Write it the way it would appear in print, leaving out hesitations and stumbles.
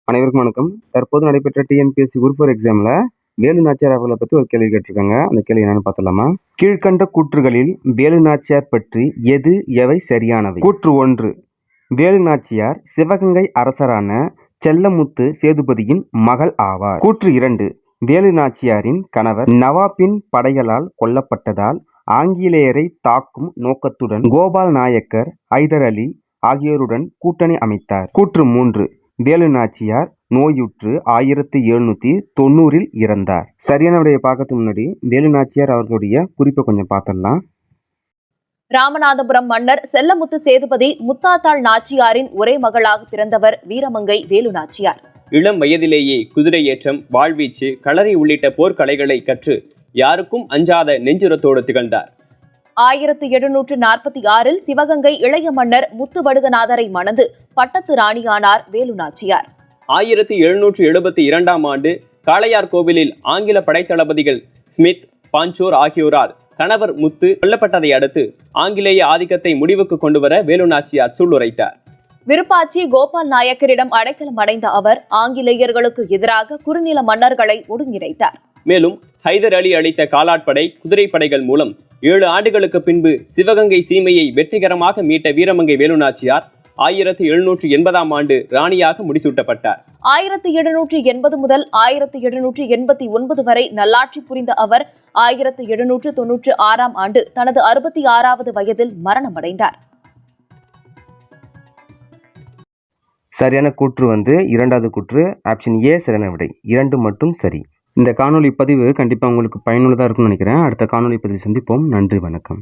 அனைவருக்கும் வணக்கம். தற்போது நடைபெற்ற டிஎன்பிஎஸ்சி குரூப் 4 எக்ஸாம்ல வேலு நாச்சியார் அவர்களை பத்தி ஒரு கேள்வி கேட்டிருக்காங்க. அந்த கேள்வி என்னன்னு பார்த்துடலாமா? கீழ்கண்ட கூற்றுகளில் வேலு நாச்சியார் பற்றி எவை சரியானவை? கூற்று 1, வேலு நாச்சியார் சிவகங்கை அரசரான செல்லமுத்து சேதுபதியின் மகள் ஆவார். கூற்று 2, வேலு நாச்சியாரின் கணவர் நவாபின் படைகளால் கொல்லப்பட்டதால் ஆங்கிலேயரை தாக்கும் நோக்கத்துடன் கோபால் நாயக்கர், ஹைதர் அலி ஆகியோருடன் கூட்டணி அமைத்தார். கூற்று 3, வேலு நாச்சியார் நோயுற்று 1790 இறந்தார். சரியான விடையை பார்க்கறதுக்கு முன்னாடி வேலு நாச்சியார் அவர்களுடைய குறிப்பை கொஞ்சம் பார்த்துடலாம். ராமநாதபுரம் மன்னர் செல்லமுத்து சேதுபதி முத்தாத்தாள் நாச்சியாரின் ஒரே மகளாக பிறந்தவர் வீரமங்கை வேலு நாச்சியார். இளம் வயதிலேயே குதிரை ஏற்றம், வாழ்வீச்சு, களரி உள்ளிட்ட போர்க்கலைகளை கற்று யாருக்கும் அஞ்சாத நெஞ்சுரத்தோடு திகழ்ந்தார். 1746 சிவகங்கை இளைய மன்னர் முத்துவடுகநாதரை மணந்து பட்டத்து ராணியானார் வேலு நாச்சியார். 1772 ஆண்டு காளையார் கோவிலில் ஆங்கில படைத்தளபதிகள் ஸ்மித், பாஞ்சோர் ஆகியோரால் கணவர் முத்து கொல்லப்பட்டதை அடுத்து ஆங்கிலேய ஆதிக்கத்தை முடிவுக்கு கொண்டுவர வேலு நாச்சியார் சூளுரைத்தார். விருப்பாச்சி கோபால் நாயக்கரிடம் அடைக்கலம் அடைந்த அவர் ஆங்கிலேயர்களுக்கு எதிராக குறுநில மன்னர்களை ஒருங்கிணைத்தார். மேலும் ஹைதர் அலி அளித்த காலாட்படை, குதிரைப்படைகள் மூலம் 7 ஆண்டுகளுக்கு பின்பு சிவகங்கை சீமையை வெற்றிகரமாக மீட்ட வீரமங்கை வேலு நாச்சியார் 1780 ஆண்டு ராணியாக முடிசூட்டப்பட்டார். 1780 முதல் 1789 வரை நல்லாட்சி புரிந்த அவர் 1796 ஆண்டு தனது 66வது வயதில் மரணமடைந்தார். சரியான கூற்று 2வது கூற்று ஆப்ஷன் ஏ சரியான விடை. 2 மட்டும் சரி. இந்த காணொலி பதிவு கண்டிப்பாக உங்களுக்கு பயனுள்ளதாக இருக்கும்னு நினைக்கிறேன். அடுத்த காணொலி பதிவில் சந்திப்போம். நன்றி, வணக்கம்.